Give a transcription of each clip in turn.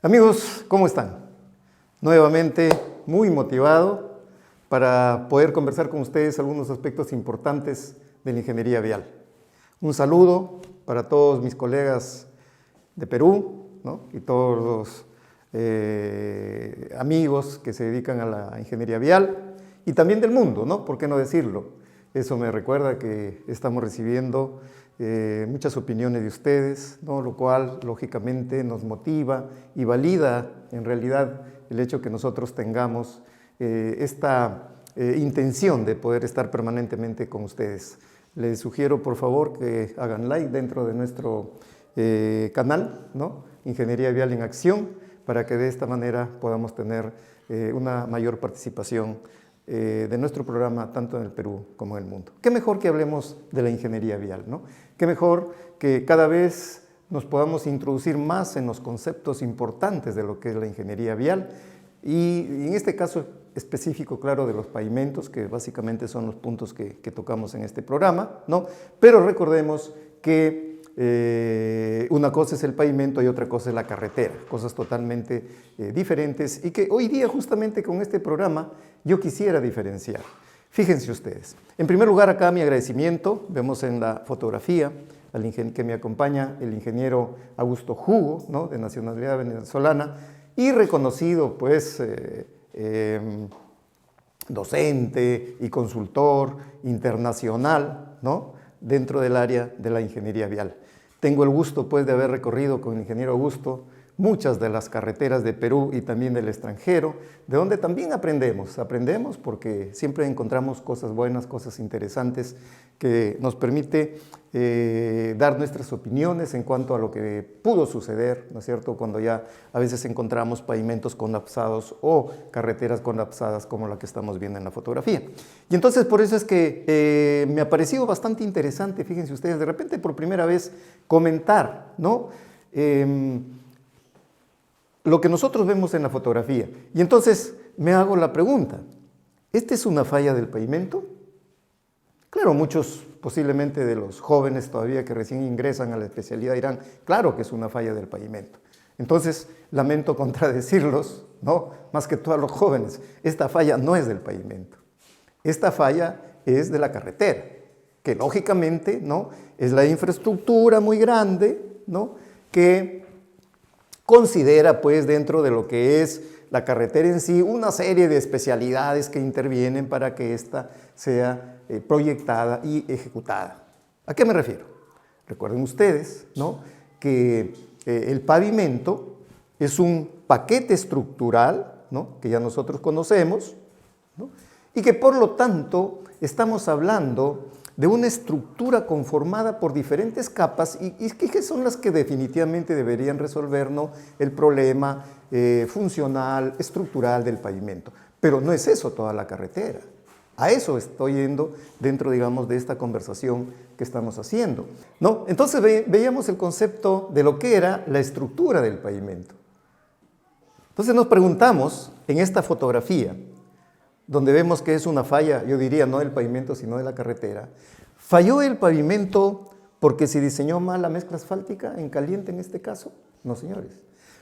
Amigos, ¿cómo están? Nuevamente muy motivado para poder conversar con ustedes algunos aspectos importantes de la ingeniería vial. Un saludo para todos mis colegas de Perú, ¿no? Y todos los amigos que se dedican a la ingeniería vial y también del mundo, ¿no? ¿Por qué no decirlo? Eso me recuerda que estamos recibiendo muchas opiniones de ustedes, ¿no? Lo cual lógicamente nos motiva y valida en realidad el hecho que nosotros tengamos esta intención de poder estar permanentemente con ustedes. Les sugiero por favor que hagan like dentro de nuestro canal, ¿no? Ingeniería Vial en Acción, para que de esta manera podamos tener una mayor participación de nuestro programa tanto en el Perú como en el mundo. Qué mejor que hablemos de la ingeniería vial, ¿no? Qué mejor que cada vez nos podamos introducir más en los conceptos importantes de lo que es la ingeniería vial y en este caso específico, claro, de los pavimentos, que básicamente son los puntos que tocamos en este programa, ¿no? Pero recordemos que una cosa es el pavimento y otra cosa es la carretera, cosas totalmente diferentes y que hoy día justamente con este programa yo quisiera diferenciar. Fíjense ustedes, en primer lugar acá mi agradecimiento, vemos en la fotografía que me acompaña el ingeniero Augusto Hugo, ¿no? De nacionalidad venezolana y reconocido pues docente y consultor internacional, ¿no? Dentro del área de la ingeniería vial. Tengo el gusto pues de haber recorrido con el ingeniero Augusto muchas de las carreteras de Perú y también del extranjero, de donde también aprendemos porque siempre encontramos cosas buenas, cosas interesantes que nos permite dar nuestras opiniones en cuanto a lo que pudo suceder, ¿no es cierto?, cuando ya a veces encontramos pavimentos colapsados o carreteras colapsadas como la que estamos viendo en la fotografía. Y entonces por eso es que me ha parecido bastante interesante, fíjense ustedes, de repente por primera vez comentar, ¿no?, lo que nosotros vemos en la fotografía. Y entonces me hago la pregunta, ¿esta es una falla del pavimento? Claro, muchos posiblemente de los jóvenes todavía que recién ingresan a la especialidad dirán, claro que es una falla del pavimento. Entonces, lamento contradecirlos, ¿no? Más que todos los jóvenes, esta falla no es del pavimento. Esta falla es de la carretera, que lógicamente, ¿no?, es la infraestructura muy grande, ¿no?, que considera pues dentro de lo que es la carretera en sí una serie de especialidades que intervienen para que ésta sea proyectada y ejecutada. ¿A qué me refiero? Recuerden ustedes, ¿no?, que el pavimento es un paquete estructural, ¿no?, que ya nosotros conocemos, ¿no?, y que por lo tanto estamos hablando de una estructura conformada por diferentes capas y que son las que definitivamente deberían resolver, ¿no?, el problema funcional, estructural del pavimento. Pero no es eso toda la carretera. A eso estoy yendo dentro, digamos, de esta conversación que estamos haciendo, ¿no? Entonces veíamos el concepto de lo que era la estructura del pavimento. Entonces nos preguntamos en esta fotografía, donde vemos que es una falla, yo diría, no del pavimento, sino de la carretera. ¿Falló el pavimento porque se diseñó mal la mezcla asfáltica, en caliente en este caso? No, señores.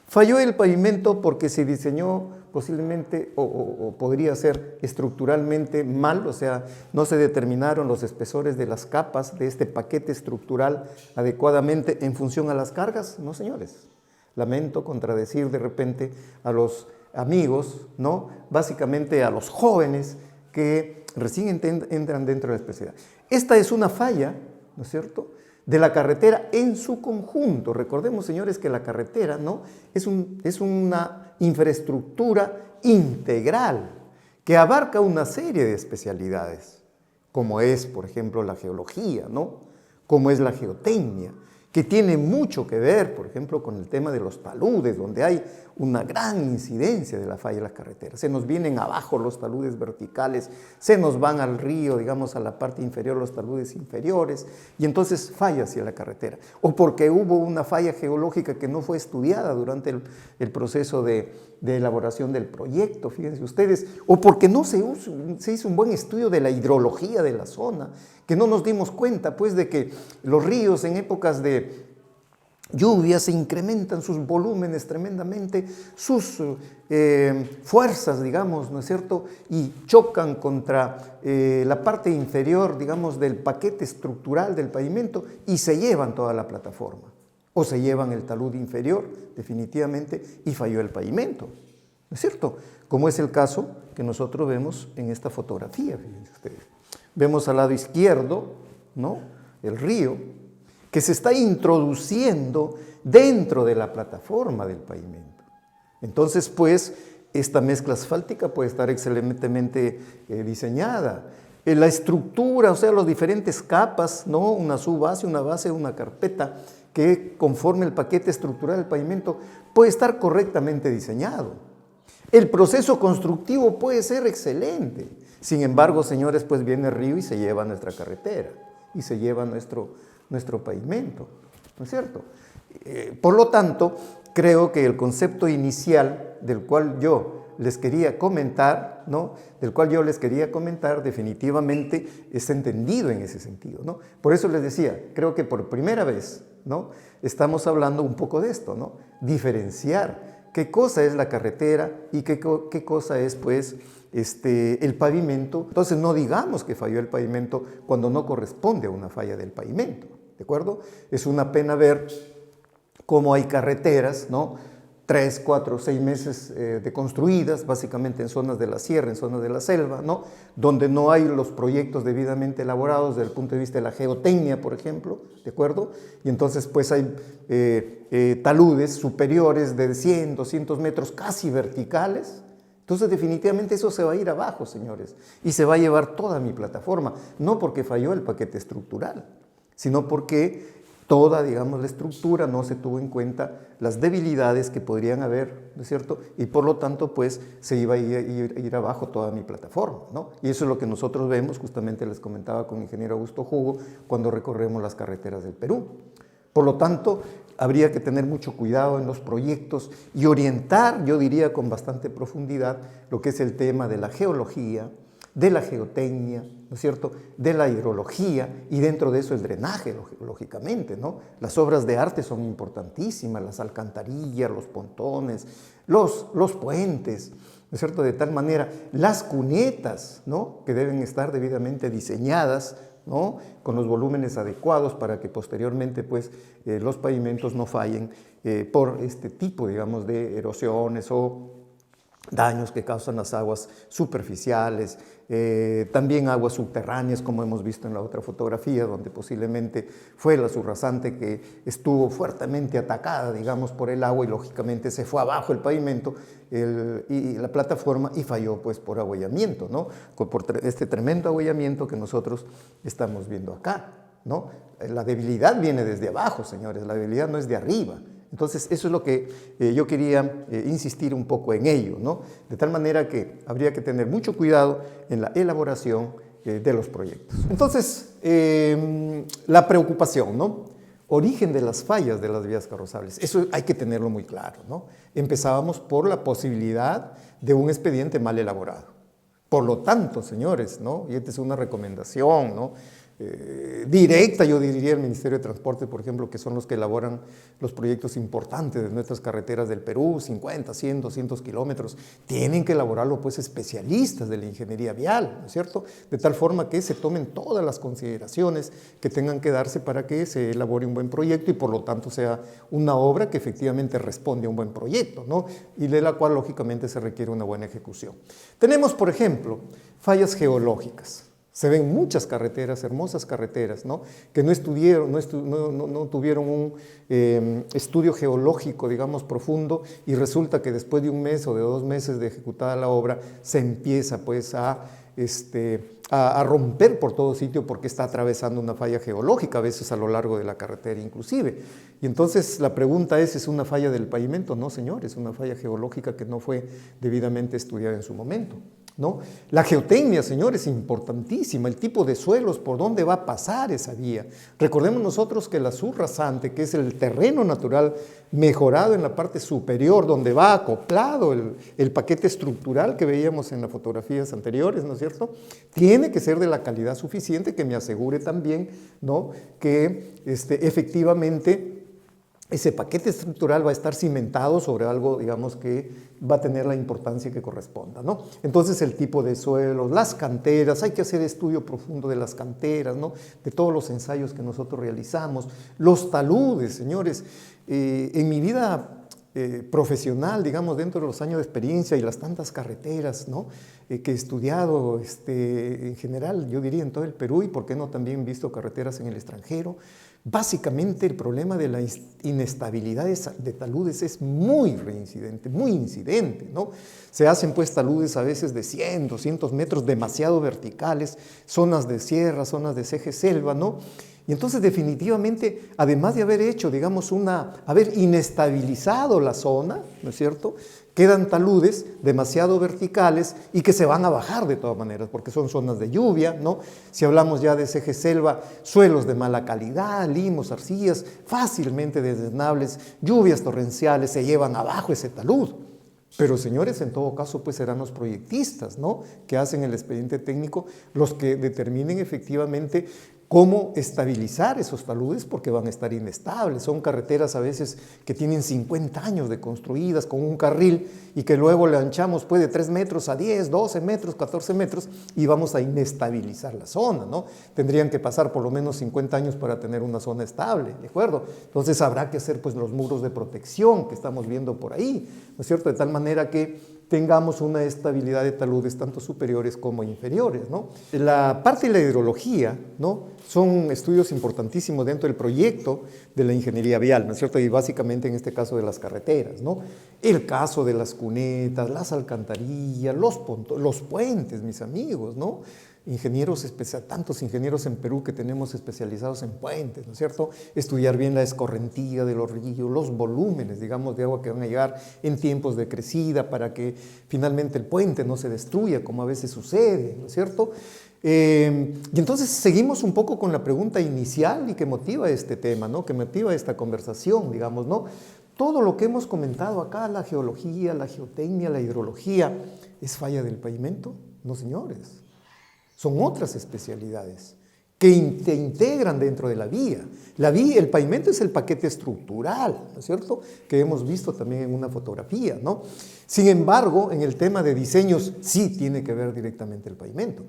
¿Falló el pavimento porque se diseñó posiblemente o podría ser estructuralmente mal? O sea, no se determinaron los espesores de las capas de este paquete estructural adecuadamente en función a las cargas. No, señores. Lamento contradecir de repente a los amigos, ¿no?, básicamente a los jóvenes que recién entran dentro de la especialidad. Esta es una falla, ¿no es cierto?, de la carretera en su conjunto. Recordemos, señores, que la carretera, ¿no?, es una infraestructura integral que abarca una serie de especialidades, como es, por ejemplo, la geología, ¿no?, como es la geotecnia, que tiene mucho que ver, por ejemplo, con el tema de los taludes, donde hay una gran incidencia de la falla de las carreteras. Se nos vienen abajo los taludes verticales, se nos van al río, digamos, a la parte inferior los taludes inferiores, y entonces falla hacia la carretera. O porque hubo una falla geológica que no fue estudiada durante el proceso de elaboración del proyecto, fíjense ustedes, o porque no se hizo un buen estudio de la hidrología de la zona, que no nos dimos cuenta, pues, de que los ríos en épocas de lluvia, se incrementan sus volúmenes tremendamente, sus fuerzas, digamos, ¿no es cierto? Y chocan contra la parte inferior, digamos, del paquete estructural del pavimento y se llevan toda la plataforma. O se llevan el talud inferior, definitivamente, y falló el pavimento, ¿no es cierto? Como es el caso que nosotros vemos en esta fotografía, fíjense ustedes. Vemos al lado izquierdo, ¿no?, el río, que se está introduciendo dentro de la plataforma del pavimento. Entonces, pues, esta mezcla asfáltica puede estar excelentemente diseñada. La estructura, o sea, las diferentes capas, ¿no?, una subbase, una base, una carpeta, que conforme el paquete estructural del pavimento puede estar correctamente diseñado. El proceso constructivo puede ser excelente. Sin embargo, señores, pues viene el río y se lleva nuestra carretera y se lleva nuestro pavimento, ¿no es cierto? Por lo tanto, creo que el concepto inicial del cual yo les quería comentar, ¿no?, definitivamente es entendido en ese sentido, ¿no? Por eso les decía, creo que por primera vez, ¿no?, estamos hablando un poco de esto, ¿no? Diferenciar qué cosa es la carretera y qué cosa es, pues, el pavimento. Entonces, no digamos que falló el pavimento cuando no corresponde a una falla del pavimento, ¿de acuerdo? Es una pena ver cómo hay carreteras, ¿no?, 3, 4, 6 meses de construidas, básicamente en zonas de la sierra, en zonas de la selva, ¿no?, donde no hay los proyectos debidamente elaborados desde el punto de vista de la geotecnia, por ejemplo, ¿de acuerdo? Y entonces pues hay taludes superiores de 100, 200 metros casi verticales. Entonces definitivamente eso se va a ir abajo, señores, y se va a llevar toda mi plataforma, no porque falló el paquete estructural, sino porque toda, digamos, la estructura no se tuvo en cuenta las debilidades que podrían haber, ¿no es cierto? Y por lo tanto, pues, se iba a ir abajo toda mi plataforma, ¿no? Y eso es lo que nosotros vemos, justamente les comentaba con el ingeniero Augusto Hugo, cuando recorremos las carreteras del Perú. Por lo tanto, habría que tener mucho cuidado en los proyectos y orientar, yo diría, con bastante profundidad, lo que es el tema de la geología, de la geotecnia, ¿no es cierto?, de la hidrología y dentro de eso el drenaje, lógicamente, ¿no? Las obras de arte son importantísimas, las alcantarillas, los pontones, los puentes, ¿no es cierto?, de tal manera, las cunetas, ¿no?, que deben estar debidamente diseñadas, ¿no?, con los volúmenes adecuados para que posteriormente, pues, los pavimentos no fallen por este tipo, digamos, de erosiones o daños que causan las aguas superficiales, también aguas subterráneas, como hemos visto en la otra fotografía, donde posiblemente fue la surrasante que estuvo fuertemente atacada, digamos, por el agua y lógicamente se fue abajo el pavimento y la plataforma y falló, pues, por abollamiento, ¿no?, por este tremendo abollamiento que nosotros estamos viendo acá, ¿no? La debilidad viene desde abajo, señores, la debilidad no es de arriba. Entonces, eso es lo que yo quería insistir un poco en ello, ¿no? De tal manera que habría que tener mucho cuidado en la elaboración de los proyectos. Entonces, la preocupación, ¿no? Origen de las fallas de las vías carrozables. Eso hay que tenerlo muy claro, ¿no? Empezábamos por la posibilidad de un expediente mal elaborado. Por lo tanto, señores, ¿no?, y esta es una recomendación, ¿no?, directa, yo diría, el Ministerio de Transporte, por ejemplo, que son los que elaboran los proyectos importantes de nuestras carreteras del Perú, 50, 100, 200 kilómetros, tienen que elaborarlo, pues, especialistas de la ingeniería vial, ¿no es cierto?, de tal forma que se tomen todas las consideraciones que tengan que darse para que se elabore un buen proyecto y por lo tanto sea una obra que efectivamente responde a un buen proyecto, ¿no?, y de la cual lógicamente se requiere una buena ejecución. Tenemos, por ejemplo, fallas geológicas. Se ven muchas carreteras, hermosas carreteras, ¿no?, que no tuvieron un estudio geológico, digamos, profundo, y resulta que después de un mes o de 2 meses de ejecutada la obra, se empieza, pues, a romper por todo sitio porque está atravesando una falla geológica, a veces a lo largo de la carretera inclusive. Y entonces la pregunta ¿es una falla del pavimento? No, señor, es una falla geológica que no fue debidamente estudiada en su momento, ¿no? La geotecnia, señores, es importantísima, el tipo de suelos, por dónde va a pasar esa vía. Recordemos nosotros que la subrasante, que es el terreno natural mejorado en la parte superior, donde va acoplado el paquete estructural que veíamos en las fotografías anteriores, ¿no es cierto?, tiene que ser de la calidad suficiente que me asegure también, ¿no?, que efectivamente ese paquete estructural va a estar cimentado sobre algo, digamos, que va a tener la importancia que corresponda, ¿no? Entonces, el tipo de suelos, las canteras, hay que hacer estudio profundo de las canteras, ¿no? De todos los ensayos que nosotros realizamos, los taludes, señores. En mi vida profesional, digamos, dentro de los años de experiencia y las tantas carreteras, ¿no? Que he estudiado en general, yo diría en todo el Perú, y por qué no también visto carreteras en el extranjero. Básicamente el problema de la inestabilidad de taludes es muy reincidente, muy incidente, ¿no? Se hacen pues taludes a veces de 100, 200 metros, demasiado verticales, zonas de sierra, zonas de ceje selva, ¿no? Y entonces definitivamente, además de haber hecho, digamos, haber inestabilizado la zona, ¿no es cierto?, quedan taludes demasiado verticales y que se van a bajar de todas maneras, porque son zonas de lluvia, ¿no? Si hablamos ya de ceje selva, suelos de mala calidad, limos, arcillas, fácilmente desdenables, lluvias torrenciales se llevan abajo ese talud. Pero señores, en todo caso, pues serán los proyectistas, ¿no?, que hacen el expediente técnico los que determinen efectivamente cómo estabilizar esos taludes, porque van a estar inestables. Son carreteras a veces que tienen 50 años de construidas con un carril y que luego le anchamos pues de 3 metros a 10, 12 metros, 14 metros y vamos a inestabilizar la zona, ¿no? Tendrían que pasar por lo menos 50 años para tener una zona estable, ¿de acuerdo? Entonces habrá que hacer pues los muros de protección que estamos viendo por ahí, ¿no es cierto? De tal manera que tengamos una estabilidad de taludes tanto superiores como inferiores, ¿no? La parte de la hidrología, ¿no?, son estudios importantísimos dentro del proyecto de la ingeniería vial, ¿no es cierto? Y básicamente en este caso de las carreteras, ¿no? El caso de las cunetas, las alcantarillas, los puentes, mis amigos, ¿no? Ingenieros tantos ingenieros en Perú que tenemos especializados en puentes, ¿no es cierto? Estudiar bien la escorrentía de los ríos, los volúmenes, digamos, de agua que van a llegar en tiempos de crecida para que finalmente el puente no se destruya, como a veces sucede, ¿no es cierto? Y entonces seguimos un poco con la pregunta inicial y que motiva este tema, ¿no?, que motiva esta conversación, digamos, ¿no? Todo lo que hemos comentado acá, la geología, la geotecnia, la hidrología, ¿es falla del pavimento? No, señores. Son otras especialidades que te integran dentro de la vía. El pavimento es el paquete estructural, ¿no es cierto?, que hemos visto también en una fotografía, ¿no? Sin embargo, en el tema de diseños sí tiene que ver directamente el pavimento.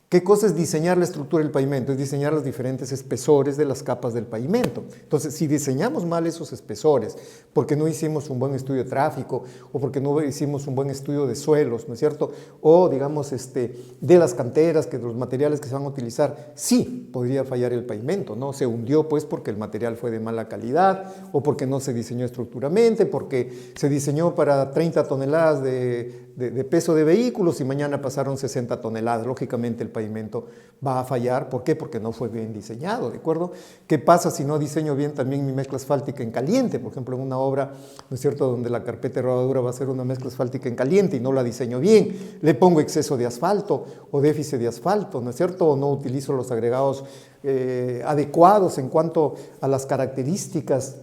¿Qué cosa es diseñar la estructura del pavimento? Es diseñar los diferentes espesores de las capas del pavimento. Entonces, si diseñamos mal esos espesores, porque no hicimos un buen estudio de tráfico, o porque no hicimos un buen estudio de suelos, ¿no es cierto?, o digamos de las canteras, de los materiales que se van a utilizar, sí podría fallar el pavimento, ¿no? Se hundió pues porque el material fue de mala calidad, o porque no se diseñó estructuralmente, porque se diseñó para 30 toneladas de peso de vehículos y mañana pasaron 60 toneladas. Lógicamente el pavimento va a fallar. ¿Por qué? Porque no fue bien diseñado, ¿de acuerdo? ¿Qué pasa si no diseño bien también mi mezcla asfáltica en caliente? Por ejemplo, en una obra, ¿no es cierto?, donde la carpeta de rodadura va a ser una mezcla asfáltica en caliente y no la diseño bien. Le pongo exceso de asfalto o déficit de asfalto, ¿no es cierto? O no utilizo los agregados adecuados en cuanto a las características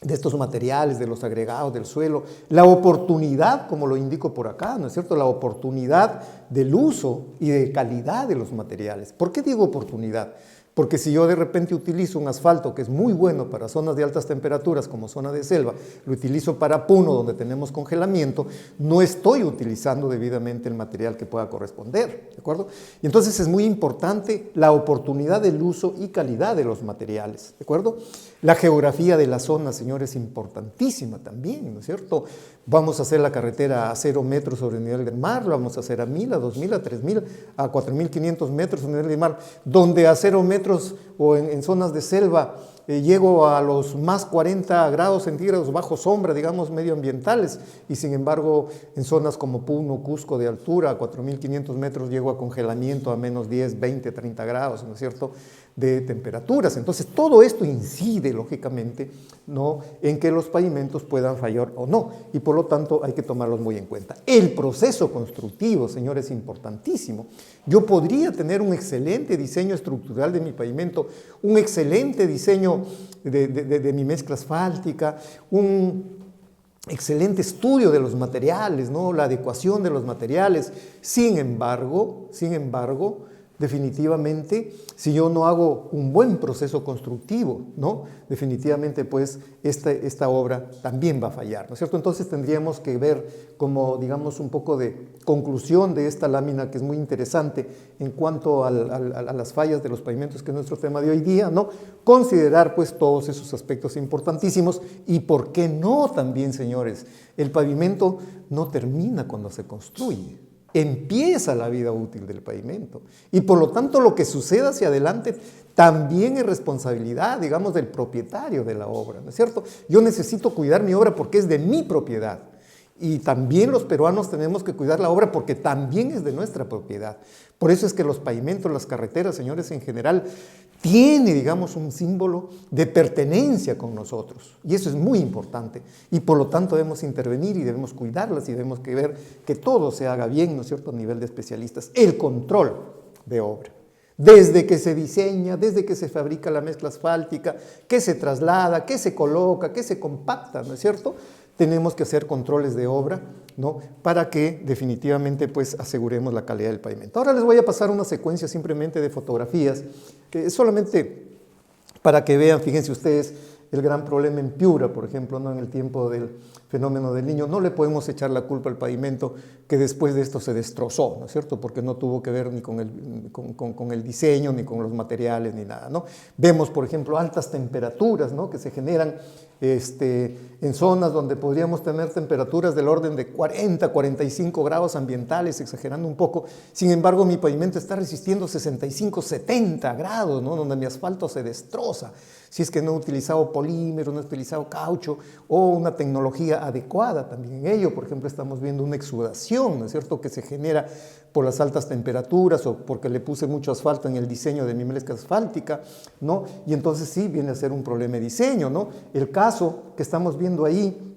de estos materiales, de los agregados, del suelo, la oportunidad, como lo indico por acá, ¿no es cierto?, la oportunidad del uso y de calidad de los materiales. ¿Por qué digo oportunidad? Porque si yo de repente utilizo un asfalto que es muy bueno para zonas de altas temperaturas como zona de selva, lo utilizo para Puno donde tenemos congelamiento, no estoy utilizando debidamente el material que pueda corresponder, ¿de acuerdo? Y entonces es muy importante la oportunidad del uso y calidad de los materiales, ¿de acuerdo? La geografía de la zona, señores, es importantísima también, ¿no es cierto? Vamos a hacer la carretera a 0 metros sobre el nivel del mar, lo vamos a hacer a 1000, a 2000, a 3000, a 4500 metros sobre el nivel del mar, donde a 0 metros o en zonas de selva llego a los más 40 grados centígrados bajo sombra, digamos, medioambientales, y sin embargo en zonas como Puno, Cusco de altura, a 4500 metros llego a congelamiento a menos 10, 20, 30 grados, ¿no es cierto?, de temperaturas. Entonces todo esto incide lógicamente, ¿no?, en que los pavimentos puedan fallar o no, y por lo tanto hay que tomarlos muy en cuenta. El proceso constructivo, señores, es importantísimo. Yo podría tener un excelente diseño estructural de mi pavimento, un excelente diseño de mi mezcla asfáltica, un excelente estudio de los materiales, ¿no?, la adecuación de los materiales. Sin embargo, definitivamente, si yo no hago un buen proceso constructivo, ¿no? Definitivamente, pues, esta obra también va a fallar, ¿no es cierto? Entonces tendríamos que ver como, digamos, un poco de conclusión de esta lámina que es muy interesante en cuanto a las fallas de los pavimentos, que es nuestro tema de hoy día, ¿no? Considerar, pues, todos esos aspectos importantísimos y, ¿por qué no también, señores? El pavimento no termina cuando se construye. Empieza la vida útil del pavimento y por lo tanto lo que suceda hacia adelante también es responsabilidad, digamos, del propietario de la obra, ¿no es cierto? Yo necesito cuidar mi obra porque es de mi propiedad y también los peruanos tenemos que cuidar la obra porque también es de nuestra propiedad. Por eso es que los pavimentos, las carreteras, señores, en general, tiene, digamos, un símbolo de pertenencia con nosotros. Y eso es muy importante. Y por lo tanto debemos intervenir y debemos cuidarlas y debemos que ver que todo se haga bien, ¿no es cierto?, a nivel de especialistas. El control de obra. Desde que se diseña, desde que se fabrica la mezcla asfáltica, que se traslada, que se coloca, que se compacta, ¿no es cierto? Tenemos que hacer controles de obra, ¿no? Para que definitivamente, pues, aseguremos la calidad del pavimento. Ahora les voy a pasar una secuencia simplemente de fotografías, solamente para que vean, fíjense ustedes, el gran problema en Piura, por ejemplo, ¿no? En el tiempo del fenómeno del Niño. No le podemos echar la culpa al pavimento que después de esto se destrozó, ¿no es cierto? Porque no tuvo que ver ni con el diseño, ni con los materiales, ni nada, ¿no? Vemos, por ejemplo, altas temperaturas, ¿no?, que se generan en zonas donde podríamos tener temperaturas del orden de 40, 45 grados ambientales, exagerando un poco. Sin embargo, mi pavimento está resistiendo 65, 70 grados, ¿no?, donde mi asfalto se destroza. Si es que no he utilizado polímero, no he utilizado caucho o una tecnología adecuada también en ello. Por ejemplo, estamos viendo una exudación, ¿no es cierto?, que se genera por las altas temperaturas o porque le puse mucho asfalto en el diseño de mi mezcla asfáltica, ¿no? Y entonces sí viene a ser un problema de diseño, ¿no? El caso que estamos viendo ahí,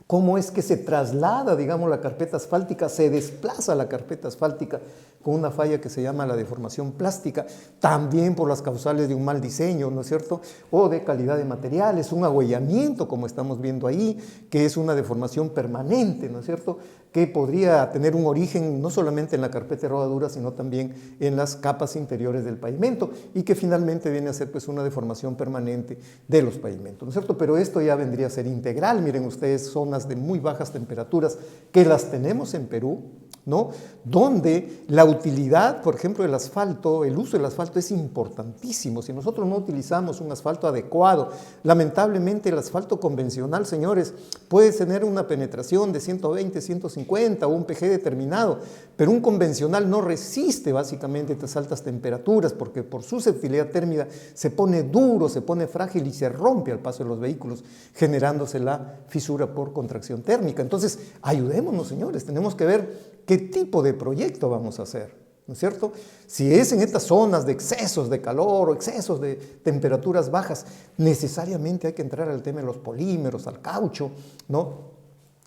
cómo es que se traslada, digamos, la carpeta asfáltica, se desplaza la carpeta asfáltica con una falla que se llama la deformación plástica, también por las causales de un mal diseño, ¿no es cierto?, o de calidad de materiales, un agüellamiento, como estamos viendo ahí, que es una deformación permanente, ¿no es cierto?, que podría tener un origen no solamente en la carpeta de rodadura, sino también en las capas interiores del pavimento, y que finalmente viene a ser, pues, una deformación permanente de los pavimentos, ¿no es cierto? Pero esto ya vendría a ser integral. Miren ustedes, zonas de muy bajas temperaturas que las tenemos en Perú, ¿no?, donde la utilidad, por ejemplo, del asfalto, el uso del asfalto es importantísimo. Si nosotros no utilizamos un asfalto adecuado, lamentablemente el asfalto convencional, señores, puede tener una penetración de 120, 150 o un pG determinado, pero un convencional no resiste básicamente estas altas temperaturas porque por susceptibilidad térmica se pone duro, se pone frágil y se rompe al paso de los vehículos, generándose la fisura por contracción térmica. Entonces, ayudémonos, señores, tenemos que ver qué tipo de proyecto vamos a hacer, ¿no es cierto? Si es en estas zonas de excesos de calor o excesos de temperaturas bajas, necesariamente hay que entrar al tema de los polímeros, al caucho, ¿no?,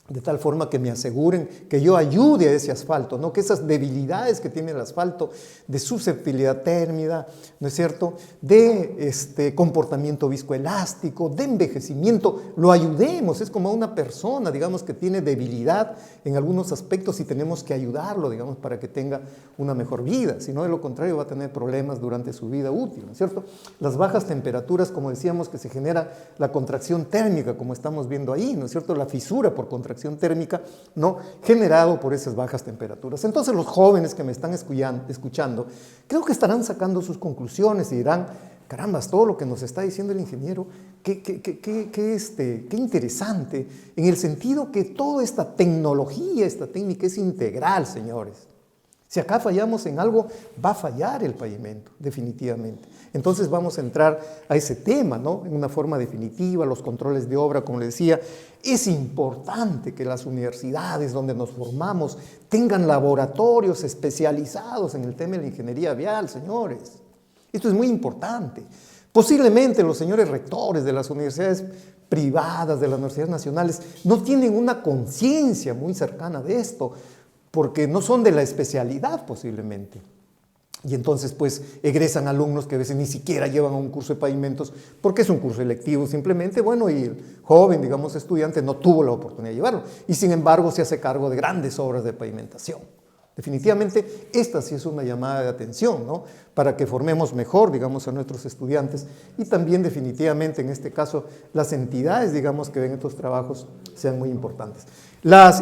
de tal forma que me aseguren que yo ayude a ese asfalto, ¿no?, que esas debilidades que tiene el asfalto de susceptibilidad térmica, ¿no es cierto?, de comportamiento viscoelástico, de envejecimiento, lo ayudemos. Es como una persona, digamos, que tiene debilidad en algunos aspectos y tenemos que ayudarlo, digamos, para que tenga una mejor vida. Si no, de lo contrario, va a tener problemas durante su vida útil, ¿no es cierto? Las bajas temperaturas, como decíamos, que se genera la contracción térmica, como estamos viendo ahí, ¿no es cierto?, la fisura por contracción térmica, ¿no?, generado por esas bajas temperaturas. Entonces los jóvenes que me están escuchando, creo que estarán sacando sus conclusiones y dirán, carambas, todo lo que nos está diciendo el ingeniero, qué interesante, en el sentido que toda esta tecnología, esta técnica es integral, señores. Si acá fallamos en algo, va a fallar el pavimento, definitivamente. Entonces vamos a entrar a ese tema, ¿no?, en una forma definitiva, los controles de obra, como les decía. Es importante que las universidades donde nos formamos tengan laboratorios especializados en el tema de la ingeniería vial, señores. Esto es muy importante. Posiblemente los señores rectores de las universidades privadas, de las universidades nacionales, no tienen una conciencia muy cercana de esto, porque no son de la especialidad posiblemente. Y entonces, pues, egresan alumnos que a veces ni siquiera llevan a un curso de pavimentos porque es un curso electivo simplemente, bueno, y el joven, digamos, estudiante no tuvo la oportunidad de llevarlo. Y sin embargo, se hace cargo de grandes obras de pavimentación, Definitivamente, esta sí es una llamada de atención, ¿no? Para que formemos mejor, digamos, a nuestros estudiantes y también definitivamente, en este caso, las entidades, digamos, que ven estos trabajos sean muy importantes.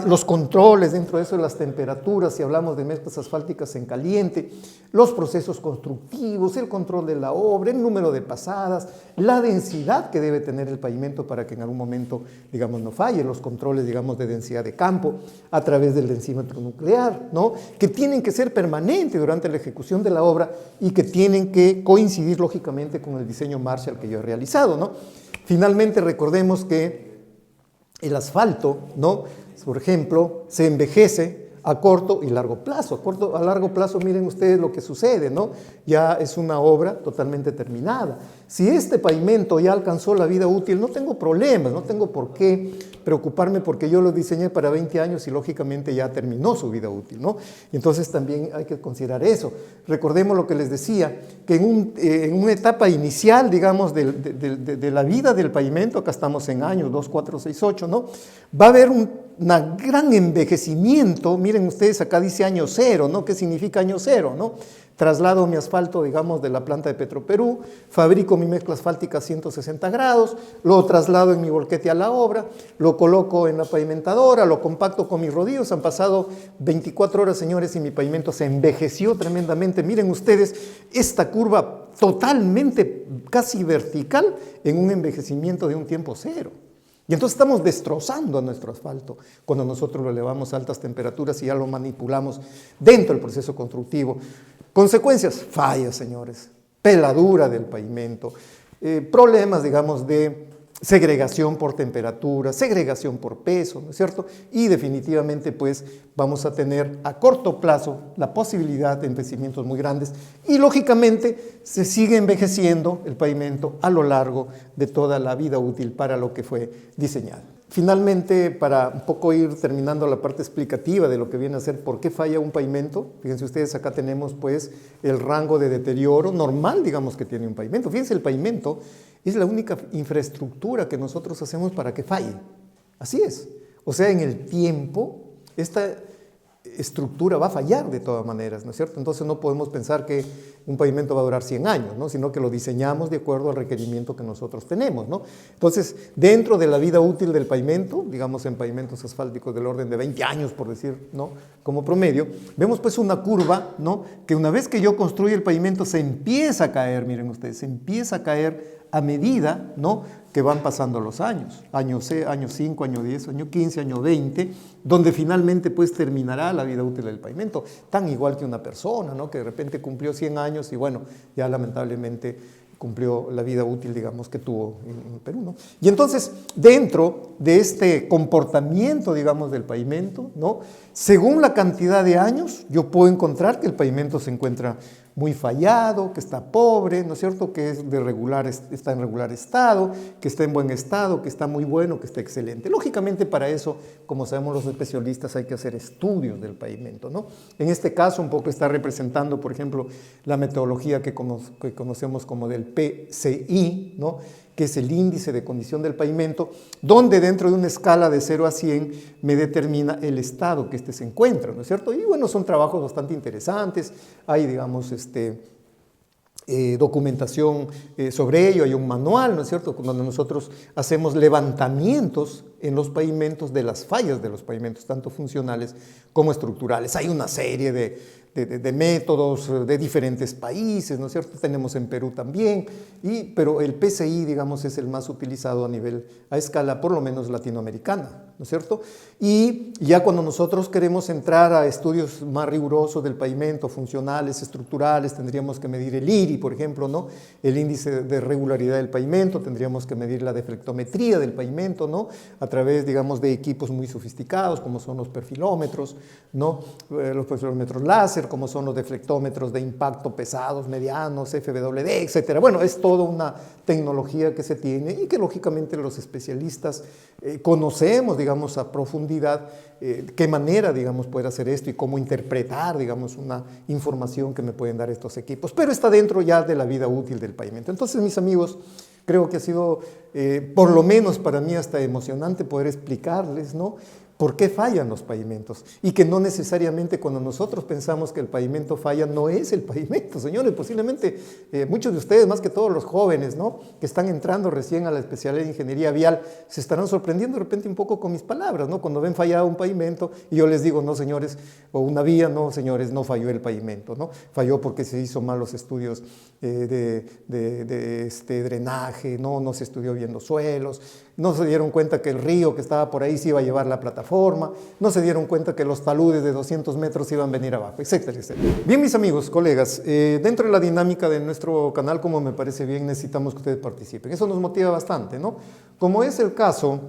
Los controles, dentro de eso, las temperaturas, si hablamos de mezclas asfálticas en caliente, los procesos constructivos, el control de la obra, el número de pasadas, la densidad que debe tener el pavimento para que en algún momento, digamos, no falle, los controles, digamos, de densidad de campo a través del densímetro nuclear, ¿no? Que tienen que ser permanentes durante la ejecución de la obra y que tienen que coincidir, lógicamente, con el diseño Marshall que yo he realizado, ¿no? Finalmente, recordemos que el asfalto, ¿no? Por ejemplo, se envejece a corto y largo plazo. A largo plazo, miren ustedes lo que sucede, ¿no? Ya es una obra totalmente terminada. Si este pavimento ya alcanzó la vida útil, no tengo problemas, no tengo por qué preocuparme porque yo lo diseñé para 20 años y lógicamente ya terminó su vida útil, ¿no? Entonces también hay que considerar eso. Recordemos lo que les decía, que en una etapa inicial, digamos, de la vida del pavimento, acá estamos en años 2, 4, 6, 8, ¿no? Va a haber un gran envejecimiento. Miren ustedes, acá dice año cero, ¿no? ¿Qué significa año cero, no? Traslado mi asfalto, digamos, de la planta de Petroperú, fabrico mi mezcla asfáltica a 160 grados, lo traslado en mi volquete a la obra, lo coloco en la pavimentadora, lo compacto con mis rodillos. Han pasado 24 horas, señores, y mi pavimento se envejeció tremendamente. Miren ustedes esta curva totalmente casi vertical en un envejecimiento de un tiempo cero. Y entonces estamos destrozando a nuestro asfalto cuando nosotros lo elevamos a altas temperaturas y ya lo manipulamos dentro del proceso constructivo. Consecuencias, fallas, señores, peladura del pavimento, problemas, digamos, de segregación por temperatura, segregación por peso, ¿no es cierto? Y definitivamente, pues, vamos a tener a corto plazo la posibilidad de envejecimientos muy grandes y, lógicamente, se sigue envejeciendo el pavimento a lo largo de toda la vida útil para lo que fue diseñado. Finalmente, para un poco ir terminando la parte explicativa de lo que viene a ser por qué falla un pavimento, fíjense ustedes, acá tenemos pues el rango de deterioro normal, digamos, que tiene un pavimento. Fíjense, el pavimento es la única infraestructura que nosotros hacemos para que falle. Así es. O sea, en el tiempo, esta estructura va a fallar de todas maneras, ¿no es cierto? Entonces no podemos pensar que un pavimento va a durar 100 años, ¿no? Sino que lo diseñamos de acuerdo al requerimiento que nosotros tenemos, ¿no? Entonces, dentro de la vida útil del pavimento, digamos en pavimentos asfálticos del orden de 20 años, por decir, ¿no? Como promedio, vemos pues una curva, ¿no? Que una vez que yo construyo el pavimento se empieza a caer, miren ustedes, se empieza a caer a medida, ¿no? Que van pasando los años, año 5, año 10, año 15, año 20, donde finalmente pues terminará la vida útil del pavimento, tan igual que una persona, ¿no? Que de repente cumplió 100 años y bueno, ya lamentablemente cumplió la vida útil, digamos, que tuvo en Perú, ¿no? Y entonces, dentro de este comportamiento, digamos, del pavimento, ¿no? Según la cantidad de años, yo puedo encontrar que el pavimento se encuentra muy fallado, que está pobre, ¿no es cierto?, que es está en regular estado, que está en buen estado, que está muy bueno, que está excelente. Lógicamente, para eso, como sabemos los especialistas, hay que hacer estudios del pavimento, ¿no? En este caso, un poco está representando, por ejemplo, la metodología que conocemos como del PCI, ¿no? Que es el índice de condición del pavimento, donde dentro de una escala de 0 a 100 me determina el estado que se encuentra, ¿no es cierto? Y bueno, son trabajos bastante interesantes, hay, digamos, documentación sobre ello, hay un manual, ¿no es cierto?, donde nosotros hacemos levantamientos en los pavimentos de las fallas de los pavimentos, tanto funcionales como estructurales. Hay una serie de métodos de diferentes países, ¿no es cierto? Tenemos en Perú también, pero el PCI, digamos, es el más utilizado a escala por lo menos latinoamericana, ¿no es cierto? Y ya cuando nosotros queremos entrar a estudios más rigurosos del pavimento, funcionales, estructurales, tendríamos que medir el IRI, por ejemplo, ¿no? El índice de regularidad del pavimento, tendríamos que medir la deflectometría del pavimento, ¿no? A través, digamos, de equipos muy sofisticados, como son los perfilómetros, ¿no? Los perfilómetros láser, como son los deflectómetros de impacto pesados, medianos, FWD, etcétera. Bueno, es toda una tecnología que se tiene y que lógicamente los especialistas conocemos, digamos, a profundidad qué manera, digamos, poder hacer esto y cómo interpretar, digamos, una información que me pueden dar estos equipos. Pero está dentro ya de la vida útil del pavimento. Entonces, mis amigos, creo que ha sido, por lo menos para mí, hasta emocionante poder explicarles, ¿no?, por qué fallan los pavimentos y que no necesariamente cuando nosotros pensamos que el pavimento falla, no es el pavimento, señores. Posiblemente muchos de ustedes, más que todos los jóvenes, ¿no?, que están entrando recién a la especialidad de ingeniería vial, se estarán sorprendiendo de repente un poco con mis palabras, ¿no? Cuando ven fallado un pavimento y yo les digo, no señores, o una vía, no señores, no falló el pavimento, ¿no? Falló porque se hizo mal los estudios de drenaje, no se estudió bien los suelos, no se dieron cuenta que el río que estaba por ahí se iba a llevar la plataforma, no se dieron cuenta que los taludes de 200 metros iban a venir abajo, etcétera, etcétera. Bien, mis amigos, colegas, dentro de la dinámica de nuestro canal, como me parece bien, necesitamos que ustedes participen. Eso nos motiva bastante, ¿no? Como es el caso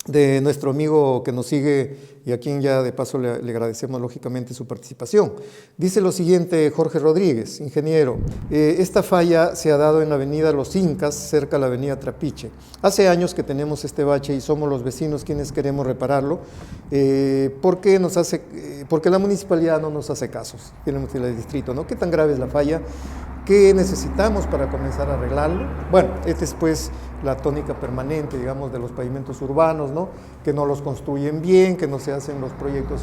de nuestro amigo que nos sigue y a quien ya de paso le agradecemos lógicamente su participación. Dice lo siguiente Jorge Rodríguez, ingeniero, esta falla se ha dado en la avenida Los Incas, cerca de la avenida Trapiche. Hace años que tenemos este bache y somos los vecinos quienes queremos repararlo, porque la municipalidad no nos hace casos, tenemos el distrito, ¿no? ¿Qué tan grave es la falla? ¿Qué necesitamos para comenzar a arreglarlo? Bueno, esta es pues la tónica permanente, digamos, de los pavimentos urbanos, ¿no? Que no los construyen bien, que no se hacen los proyectos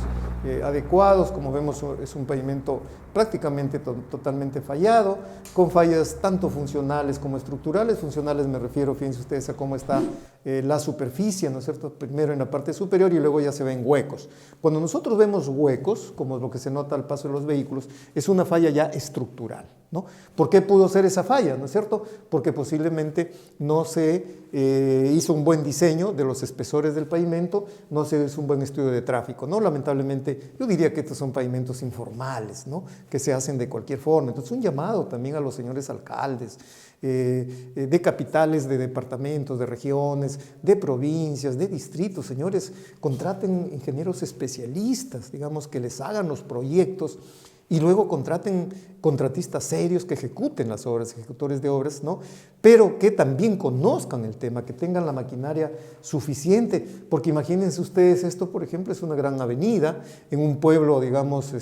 adecuados. Como vemos, es un pavimento prácticamente totalmente fallado, con fallas tanto funcionales como estructurales. Funcionales me refiero, fíjense ustedes, a cómo está la superficie, ¿no es cierto? Primero en la parte superior y luego ya se ven huecos. Cuando nosotros vemos huecos, como es lo que se nota al paso de los vehículos, es una falla ya estructural, ¿no? ¿Por qué pudo ser esa falla, no es cierto? Porque posiblemente no se hizo un buen diseño de los espesores del pavimento, no se hizo un buen estudio de tráfico, ¿no? Lamentablemente, yo diría que estos son pavimentos informales, ¿no? Que se hacen de cualquier forma. Entonces, un llamado también a los señores alcaldes, de capitales, de departamentos, de regiones, de provincias, de distritos. Señores, contraten ingenieros especialistas, digamos, que les hagan los proyectos y luego contraten contratistas serios que ejecuten las obras, ejecutores de obras, ¿no? Pero que también conozcan el tema, que tengan la maquinaria suficiente, porque imagínense ustedes, esto por ejemplo es una gran avenida, en un pueblo, digamos,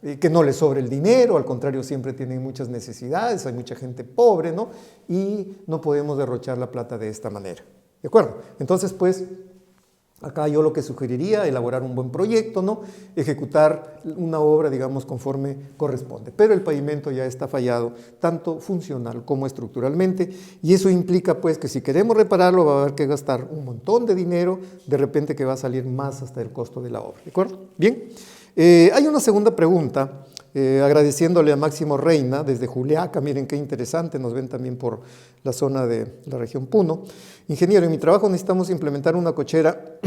que no les sobre el dinero, al contrario siempre tienen muchas necesidades, hay mucha gente pobre, ¿no? Y no podemos derrochar la plata de esta manera, ¿de acuerdo? Entonces, pues, acá yo lo que sugeriría, elaborar un buen proyecto, ¿no? Ejecutar una obra, digamos, conforme corresponde. Pero el pavimento ya está fallado, tanto funcional como estructuralmente, y eso implica, pues, que si queremos repararlo va a haber que gastar un montón de dinero, de repente que va a salir más hasta el costo de la obra, ¿de acuerdo? Bien, hay una segunda pregunta, agradeciéndole a Máximo Reina desde Juliaca, miren qué interesante, nos ven también por la zona de la región Puno. Ingeniero, en mi trabajo necesitamos implementar una cochera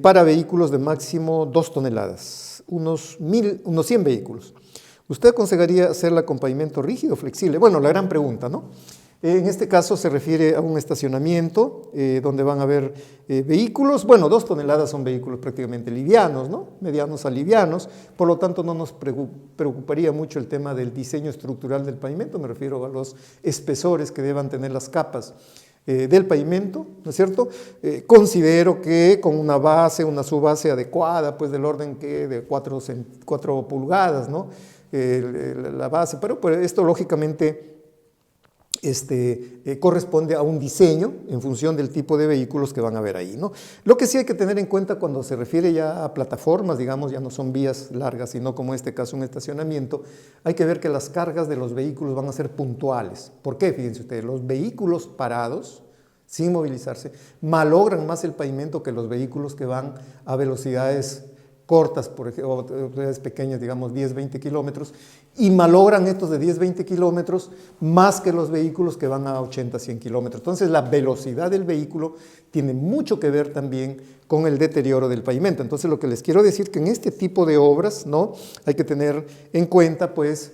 para vehículos de máximo 2 toneladas, unos 100 vehículos. ¿Usted aconsejaría hacerla con pavimento rígido o flexible? Bueno, la gran pregunta, ¿no? En este caso se refiere a un estacionamiento donde van a haber vehículos. Bueno, 2 toneladas son vehículos prácticamente livianos, ¿no? Medianos a livianos, por lo tanto no nos preocuparía mucho el tema del diseño estructural del pavimento, me refiero a los espesores que deban tener las capas del pavimento, ¿no es cierto? Considero que con una base, una subbase adecuada, pues del orden que de 4 pulgadas, ¿no? La base, pero pues esto lógicamente corresponde a un diseño en función del tipo de vehículos que van a haber ahí, ¿no? Lo que sí hay que tener en cuenta cuando se refiere ya a plataformas, digamos, ya no son vías largas, sino como en este caso un estacionamiento, hay que ver que las cargas de los vehículos van a ser puntuales. ¿Por qué? Fíjense ustedes, los vehículos parados, sin movilizarse, malogran más el pavimento que los vehículos que van a velocidades cortas, por ejemplo, o velocidades pequeñas, digamos 10, 20 kilómetros, y malogran estos de 10, 20 kilómetros más que los vehículos que van a 80, 100 kilómetros. Entonces, la velocidad del vehículo tiene mucho que ver también con el deterioro del pavimento. Entonces, lo que les quiero decir que en este tipo de obras, ¿no? Hay que tener en cuenta, pues,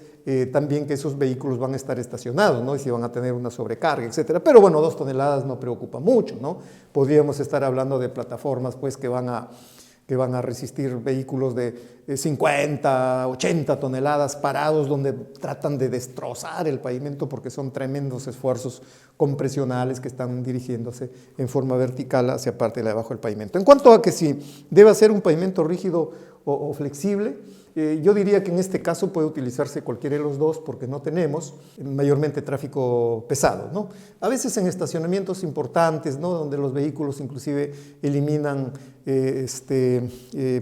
también que esos vehículos van a estar estacionados, ¿no? Y si van a tener una sobrecarga, etcétera. Pero bueno, 2 toneladas no preocupa mucho, ¿no? Podríamos estar hablando de plataformas, pues, que van a resistir vehículos de 50, 80 toneladas parados, donde tratan de destrozar el pavimento porque son tremendos esfuerzos compresionales que están dirigiéndose en forma vertical hacia parte de abajo del pavimento. En cuanto a que si debe ser un pavimento rígido o flexible, Yo diría que en este caso puede utilizarse cualquiera de los dos porque no tenemos mayormente tráfico pesado, ¿no? A veces en estacionamientos importantes, ¿no? Donde los vehículos inclusive eliminan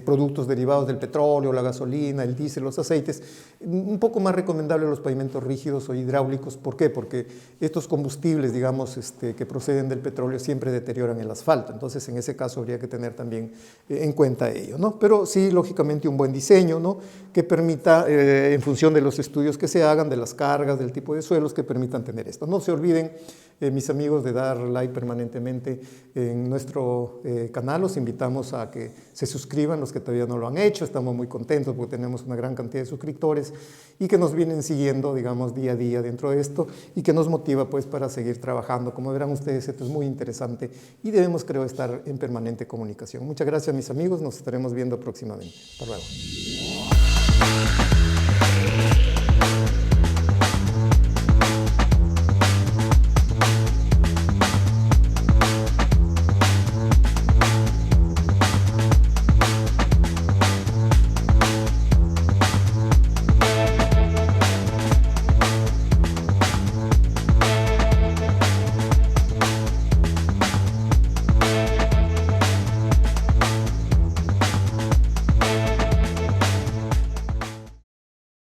productos derivados del petróleo, la gasolina, el diésel, los aceites, un poco más recomendable los pavimentos rígidos o hidráulicos. ¿Por qué? Porque estos combustibles, digamos, que proceden del petróleo siempre deterioran el asfalto. Entonces, en ese caso habría que tener también en cuenta ello, ¿no? Pero sí, lógicamente, un buen diseño, ¿no? Que permita, en función de los estudios que se hagan, de las cargas, del tipo de suelos, que permitan tener esto. No se olviden, mis amigos, de dar like permanentemente en nuestro canal. Los invitamos a que se suscriban los que todavía no lo han hecho. Estamos muy contentos porque tenemos una gran cantidad de suscriptores y que nos vienen siguiendo, digamos, día a día dentro de esto y que nos motiva pues para seguir trabajando. Como verán ustedes, esto es muy interesante y debemos, creo, estar en permanente comunicación. Muchas gracias, mis amigos. Nos estaremos viendo próximamente. Hasta luego.